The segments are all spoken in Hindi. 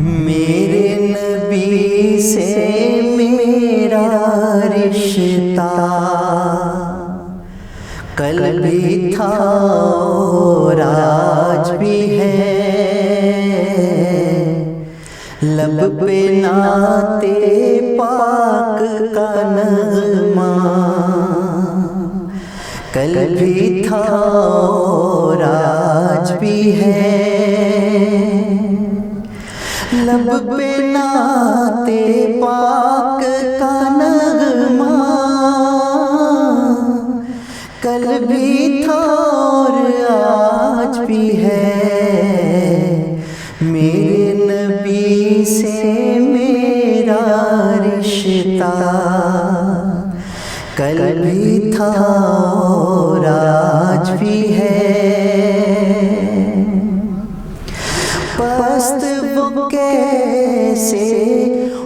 मेरे नबी से मेरा रिश्ता कल भी था और आज भी है। लब पे नाते पाक का नग़मा कल भी था और आज भी है। लब पे नाते पाक का नग़मा कल भी था और आज भी है। मेरे नबी से मेरा रिश्ता कल भी था और आज भी है। पस्त वो कैसे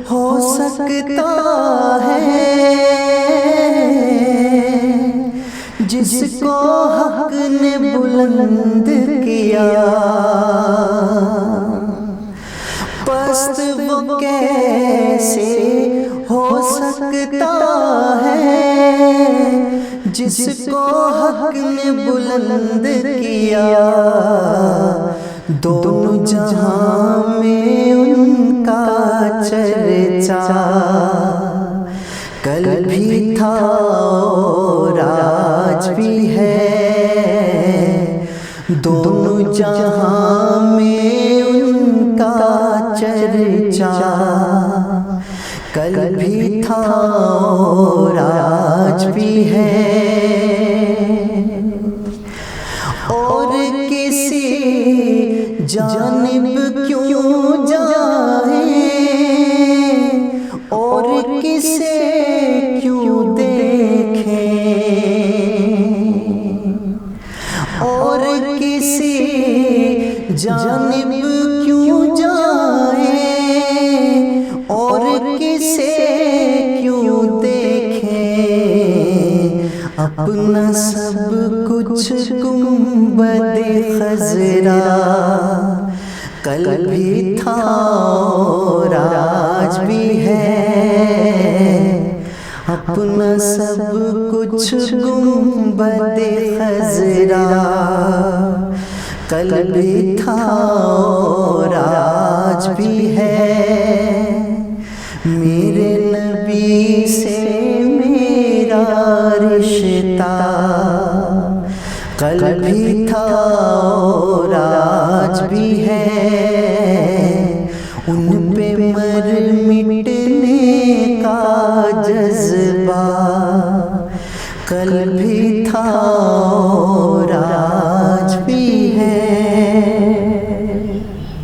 हो सकता है जिसको हक ने बुलंद किया। पस्त वो कैसे हो सकता है जिसको हक ने बुलंद किया। दोनों जहां में उनका चर्चा कल भी था और आज भी है। दोनों जहां में उनका चर्चा कल भी था और आज भी है। और किसी जानिब क्यों जाए और किसे क्यों देखें और किसी जानिब क्यों जाए और किसे क्यों देखें। अपना सब कुछ गुंबद खजरा कल भी था और आज भी है। अपना सब कुछ गुंबद खजरा कल भी था और आज भी है। मेरे नबी से मेरा रिश्ता कल भी था और आज भी है। उन पे मर मिटने का जज्बा कल भी था